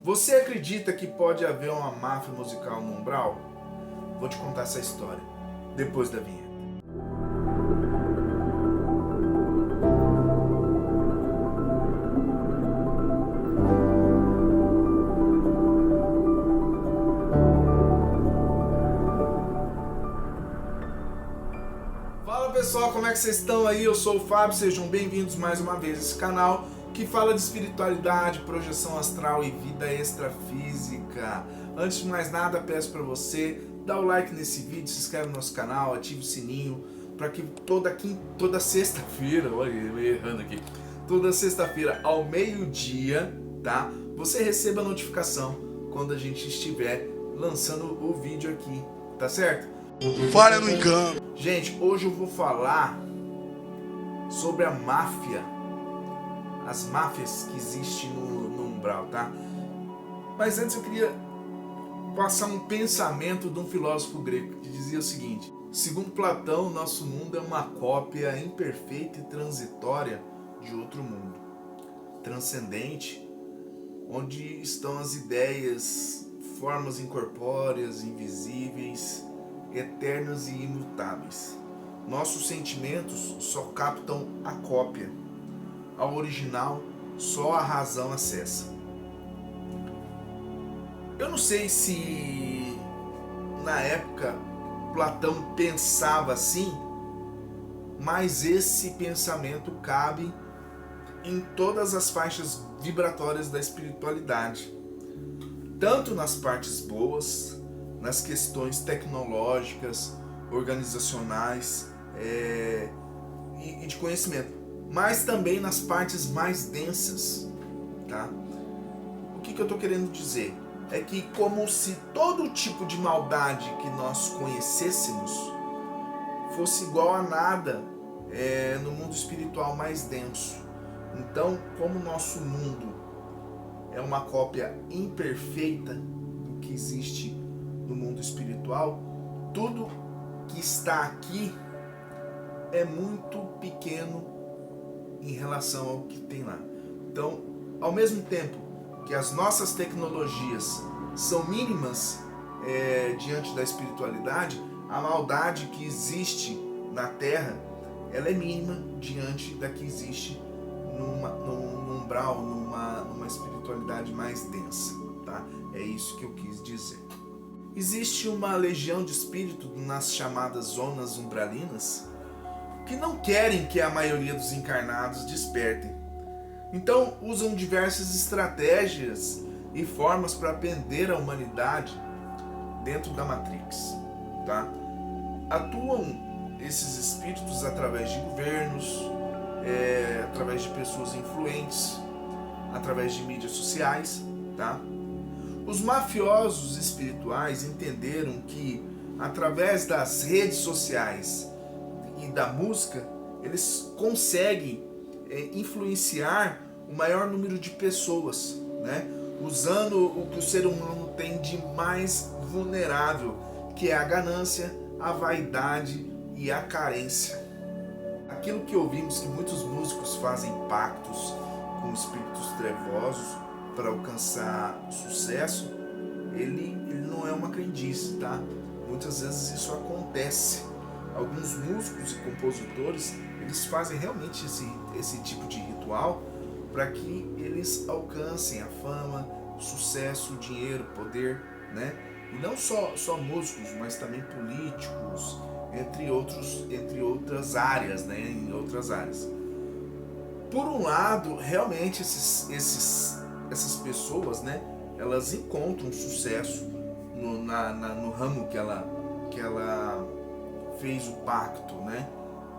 Você acredita que pode haver uma máfia musical no Umbral? Vou te contar essa história depois da vinheta. Fala pessoal, como é que vocês estão aí? Eu sou o Fábio, sejam bem-vindos mais uma vez a esse canal que fala de espiritualidade, projeção astral e vida extrafísica. Antes de mais nada, peço para você dar o like nesse vídeo, se inscreve no nosso canal, ative o sininho para que toda sexta-feira, olha eu errando aqui, toda sexta-feira ao meio-dia, tá? Você receba a notificação quando a gente estiver lançando o vídeo aqui, tá certo? Falha no engano. Gente, hoje eu vou falar sobre a máfia, as máfias que existem no Umbral, tá? Mas antes eu queria passar um pensamento de um filósofo grego que dizia o seguinte: segundo Platão, nosso mundo é uma cópia imperfeita e transitória de outro mundo, transcendente, onde estão as ideias, formas incorpóreas, invisíveis, eternos e imutáveis. Nossos sentimentos só captam a cópia, ao original só a razão acessa. Eu não sei se na época Platão pensava assim, mas esse pensamento cabe em todas as faixas vibratórias da espiritualidade, tanto nas partes boas, nas questões tecnológicas, organizacionais e de conhecimento, mas também nas partes mais densas, tá? O que eu estou querendo dizer? É que como se todo tipo de maldade que nós conhecêssemos fosse igual a nada no mundo espiritual mais denso. Então, como o nosso mundo é uma cópia imperfeita do que existe no mundo espiritual, tudo que está aqui é muito pequeno em relação ao que tem lá. Então, ao mesmo tempo que as nossas tecnologias são mínimas diante da espiritualidade, a maldade que existe na Terra, ela é mínima diante da que existe num umbral, numa espiritualidade mais densa, tá? É isso que eu quis dizer. Existe uma legião de espíritos nas chamadas zonas umbralinas que não querem que a maioria dos encarnados despertem. Então usam diversas estratégias e formas para prender a humanidade dentro da Matrix, tá? Atuam esses espíritos através de governos, através de pessoas influentes, através de mídias sociais, tá? Os mafiosos espirituais entenderam que através das redes sociais e da música eles conseguem influenciar o maior número de pessoas, né? Usando o que o ser humano tem de mais vulnerável, que é a ganância, a vaidade e a carência. Aquilo que ouvimos que muitos músicos fazem pactos com espíritos trevosos para alcançar sucesso, ele não é uma crendice, tá? Muitas vezes isso acontece. Alguns músicos e compositores, eles fazem realmente esse tipo de ritual para que eles alcancem a fama, o sucesso, o dinheiro, o poder, né? E não só músicos, mas também políticos, entre outras áreas, né? Em outras áreas. Por um lado, realmente essas pessoas, né? Elas encontram sucesso no ramo que ela fez o pacto, né?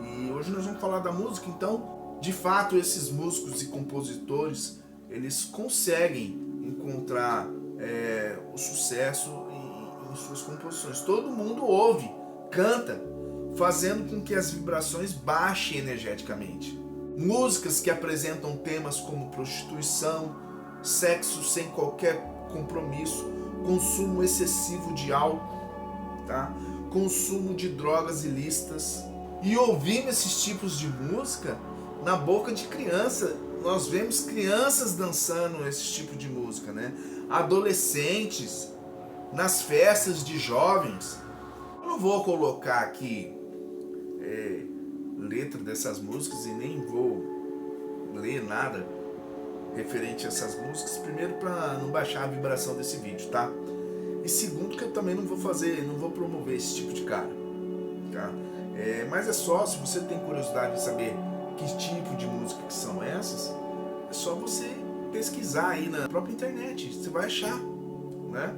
E hoje nós vamos falar da música. Então, de fato, esses músicos e compositores, eles conseguem encontrar o sucesso em suas composições. Todo mundo ouve, canta, fazendo com que as vibrações baixem energeticamente. Músicas que apresentam temas como prostituição, sexo sem qualquer compromisso, consumo excessivo de álcool, tá? Consumo de drogas ilícitas. E ouvindo esses tipos de música na boca de criança, nós vemos crianças dançando esse tipo de música, né? Adolescentes, nas festas de jovens. Eu não vou colocar aqui letra dessas músicas e nem vou ler nada referente a essas músicas. Primeiro, para não baixar a vibração desse vídeo, tá? E segundo, que eu também não vou promover esse tipo de cara, tá? Mas é só, se você tem curiosidade de saber que tipo de música que são essas, é só você pesquisar aí na própria internet, você vai achar, né?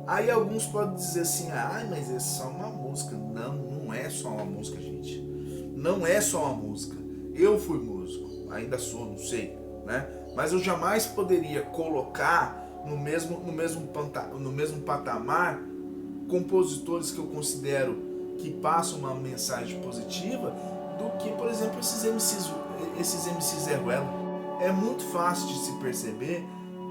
Aí alguns podem dizer assim, mas é só uma música. Não, não é só uma música, gente. Não é só uma música. Eu fui músico, ainda sou, não sei, né? Mas eu jamais poderia colocar no mesmo patamar compositores que eu considero que passam uma mensagem positiva do que, por exemplo, esses MCs Zé Ruela. É muito fácil de se perceber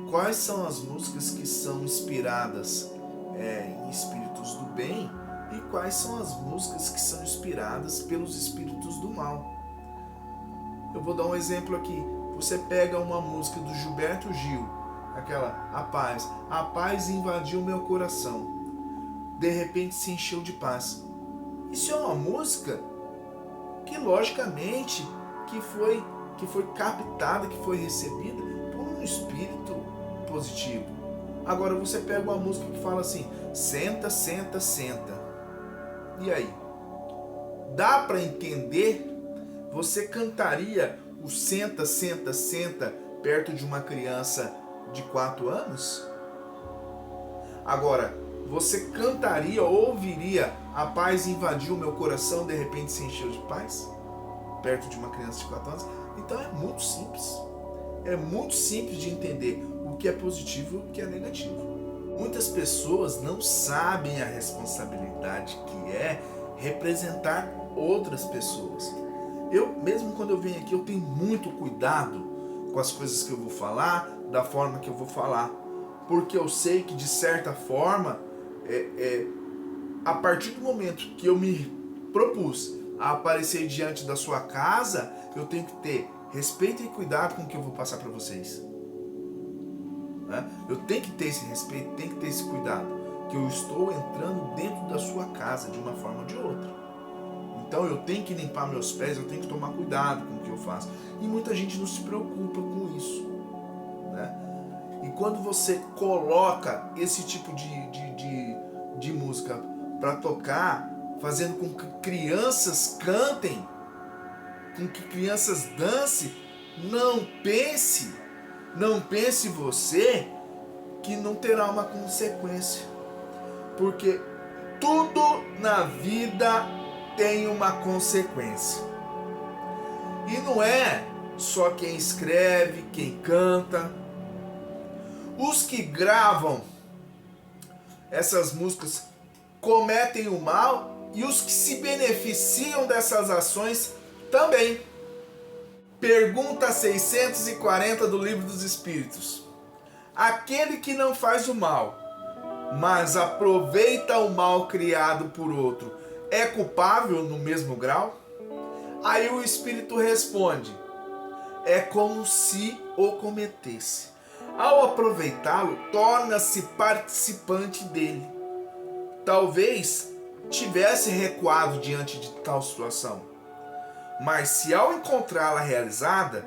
quais são as músicas que são inspiradas em espíritos do bem e quais são as músicas que são inspiradas pelos espíritos do mal. Eu vou dar um exemplo aqui. Você pega uma música do Gilberto Gil, aquela A paz invadiu meu coração, de repente se encheu de paz. Isso é uma música que logicamente que foi captada, que foi recebida por um espírito positivo. Agora você pega uma música que fala assim, senta, senta, senta. E aí? Dá para entender? Você cantaria o senta, senta, senta perto de uma criança de 4 anos? Agora, você cantaria, ouviria a paz invadiu meu coração, de repente se encheu de paz? Perto de uma criança de 4 anos? Então é muito simples. É muito simples de entender o que é positivo e o que é negativo. Muitas pessoas não sabem a responsabilidade que é representar outras pessoas. Eu, mesmo quando eu venho aqui, eu tenho muito cuidado com as coisas que eu vou falar, da forma que eu vou falar. Porque eu sei que, de certa forma, a partir do momento que eu me propus a aparecer diante da sua casa, eu tenho que ter respeito e cuidado com o que eu vou passar para vocês. Eu tenho que ter esse respeito, tenho que ter esse cuidado, que eu estou entrando dentro da sua casa de uma forma ou de outra. Então eu tenho que limpar meus pés, eu tenho que tomar cuidado com o que eu faço. E muita gente não se preocupa com isso, né? E quando você coloca esse tipo de música para tocar, fazendo com que crianças cantem, com que crianças dancem, não pense você que não terá uma consequência. Porque tudo na vida tem uma consequência. E não é só quem escreve, quem canta. Os que gravam essas músicas cometem o mal e os que se beneficiam dessas ações também. Pergunta 640 do Livro dos Espíritos. Aquele que não faz o mal, mas aproveita o mal criado por outro, é culpável no mesmo grau? Aí o Espírito responde, é como se o cometesse. Ao aproveitá-lo, torna-se participante dele. Talvez tivesse recuado diante de tal situação, mas se ao encontrá-la realizada,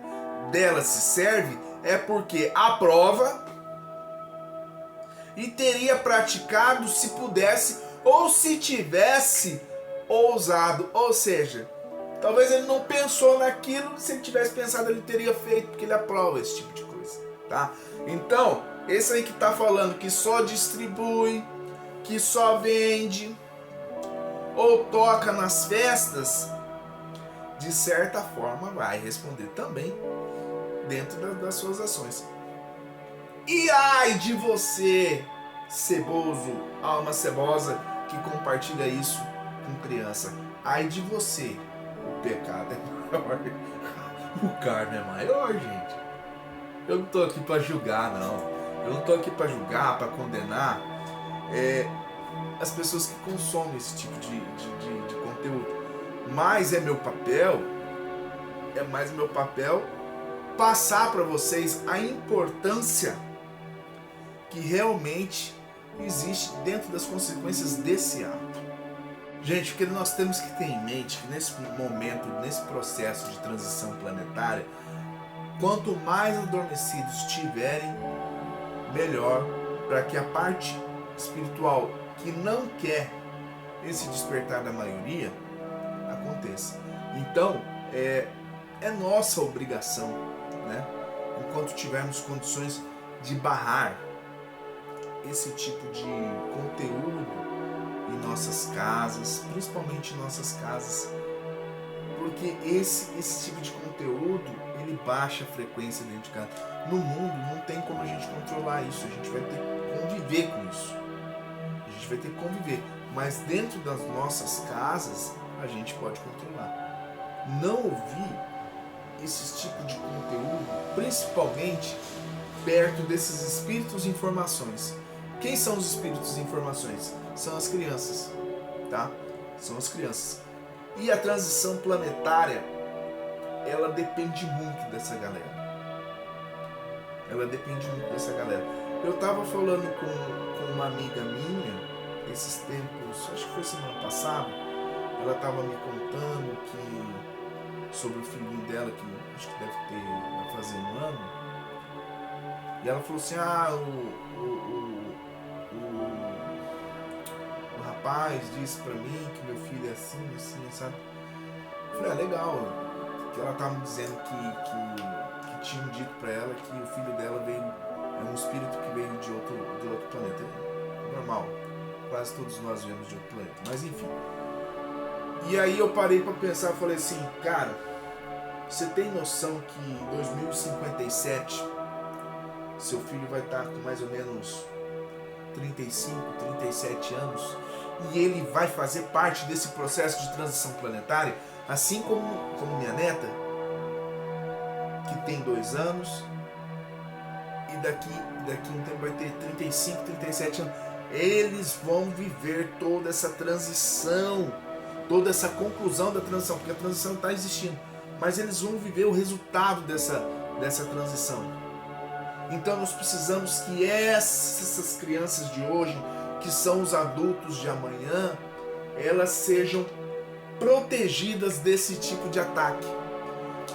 dela se serve, é porque aprova e teria praticado se pudesse ou se tivesse ousado. Ou seja, talvez ele não pensou naquilo, se ele tivesse pensado ele teria feito, porque ele aprova esse tipo de coisa, tá? Então, esse aí que tá falando que só distribui, que só vende ou toca nas festas, de certa forma vai responder também dentro das suas ações. E ai de você, ceboso, alma cebosa, que compartilha isso com criança. Ai de você, o pecado é maior, o karma é maior, gente. Eu não tô aqui para julgar, não. Eu não tô aqui para julgar, para condenar as pessoas que consomem esse tipo de conteúdo. Mas é mais meu papel passar para vocês a importância que realmente existe dentro das consequências desse ato. Gente, o que nós temos que ter em mente que nesse momento, nesse processo de transição planetária, quanto mais adormecidos estiverem, melhor, para que a parte espiritual que não quer esse despertar da maioria aconteça. Então, é nossa obrigação, né, enquanto tivermos condições de barrar esse tipo de conteúdo em nossas casas, principalmente em nossas casas, porque esse tipo de conteúdo, ele baixa a frequência dentro de casa. No mundo não tem como a gente controlar isso, a gente vai ter que conviver com isso. A gente vai ter que conviver, mas dentro das nossas casas a gente pode controlar. Não ouvir esse tipo de conteúdo, principalmente perto desses espíritos e informações. Quem são os espíritos e informações? São as crianças, tá? São as crianças. E a transição planetária, ela depende muito dessa galera. Ela depende muito dessa galera. Eu tava falando com uma amiga minha, esses tempos, acho que foi semana passada, ela tava me contando sobre o filhinho dela, que acho que vai fazer 1 ano. E ela falou assim, o rapaz disse pra mim que meu filho é assim, sabe? Eu falei, legal. Que ela tava me dizendo que tinham dito pra ela que o filho dela é um espírito que veio de outro planeta. Normal. Quase todos nós viemos de outro planeta. Mas enfim. E aí eu parei pra pensar, falei assim, cara, você tem noção que em 2057 seu filho vai estar com mais ou menos 35, 37 anos e ele vai fazer parte desse processo de transição planetária, assim como minha neta, que tem 2 anos e daqui um tempo vai ter 35, 37 anos. Eles vão viver toda essa transição, toda essa conclusão da transição, porque a transição está existindo, mas eles vão viver o resultado dessa transição. Então nós precisamos que essas crianças de hoje, que são os adultos de amanhã, elas sejam protegidas desse tipo de ataque.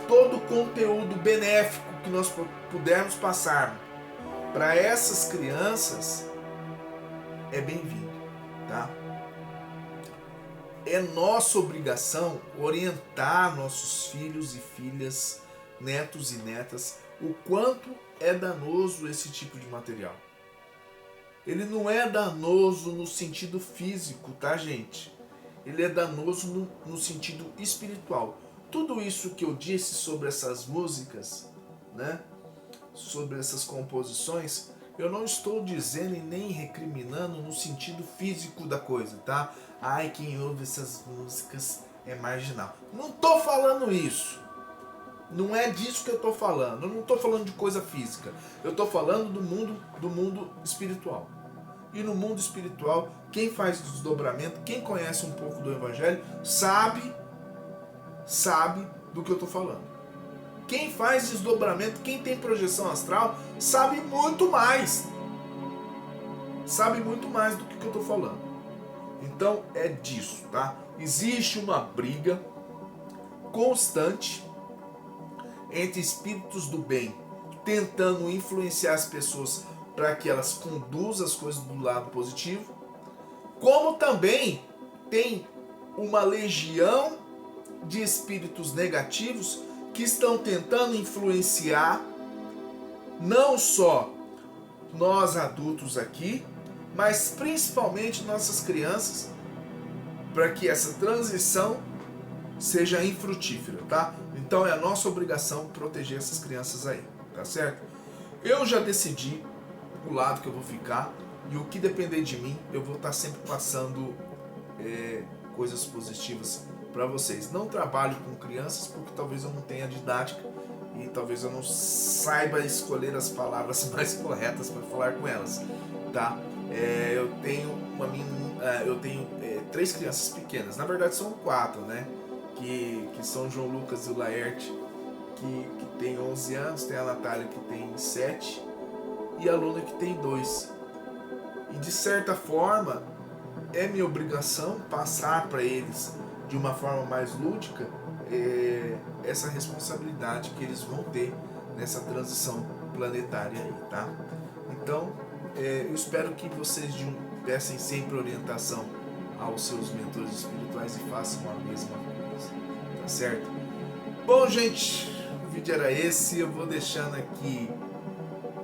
Todo conteúdo benéfico que nós pudermos passar para essas crianças é bem-vindo, tá? É nossa obrigação orientar nossos filhos e filhas, netos e netas, o quanto é danoso esse tipo de material. Ele não é danoso no sentido físico, tá, gente? Ele é danoso no sentido espiritual. Tudo isso que eu disse sobre essas músicas, né? Sobre essas composições, eu não estou dizendo e nem recriminando no sentido físico da coisa, tá? Ai, quem ouve essas músicas é marginal. Não tô falando isso. Não é disso que eu tô falando. Eu não tô falando de coisa física. Eu tô falando do mundo espiritual. E no mundo espiritual, quem faz desdobramento, quem conhece um pouco do Evangelho, sabe do que eu tô falando. Quem faz desdobramento, quem tem projeção astral, sabe muito mais. Sabe muito mais do que eu tô falando. Então é disso, tá? Existe uma briga constante entre espíritos do bem tentando influenciar as pessoas para que elas conduzam as coisas do lado positivo, como também tem uma legião de espíritos negativos que estão tentando influenciar não só nós adultos aqui, mas principalmente nossas crianças, para que essa transição seja infrutífera, tá? Então é a nossa obrigação proteger essas crianças aí, tá certo? Eu já decidi o lado que eu vou ficar e o que depender de mim, eu vou estar sempre passando coisas positivas para vocês. Não trabalho com crianças porque talvez eu não tenha didática e talvez eu não saiba escolher as palavras mais corretas para falar com elas, tá? Eu tenho 3 crianças pequenas, na verdade são 4, né? Que são João Lucas e o Laerte, que tem 11 anos, tem a Natália que tem 7 e a Luna que tem 2. E de certa forma é minha obrigação passar para eles de uma forma mais lúdica essa responsabilidade que eles vão ter nessa transição planetária aí, tá? Então eu espero que vocês dessem sempre orientação aos seus mentores espirituais e façam a mesma coisa, tá certo? Bom, gente, o vídeo era esse. Eu vou deixando aqui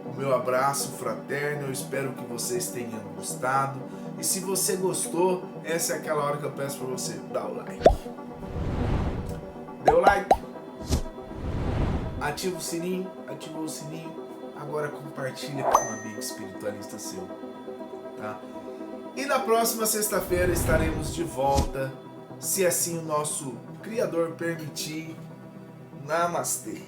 o meu abraço fraterno. Eu espero que vocês tenham gostado. E se você gostou, essa é aquela hora que eu peço para você dar o like. Deu like, ativa o sininho, ativou o sininho. Agora compartilha com um amigo espiritualista seu, tá? E na próxima sexta-feira estaremos de volta, se assim o nosso Criador permitir. Namastê.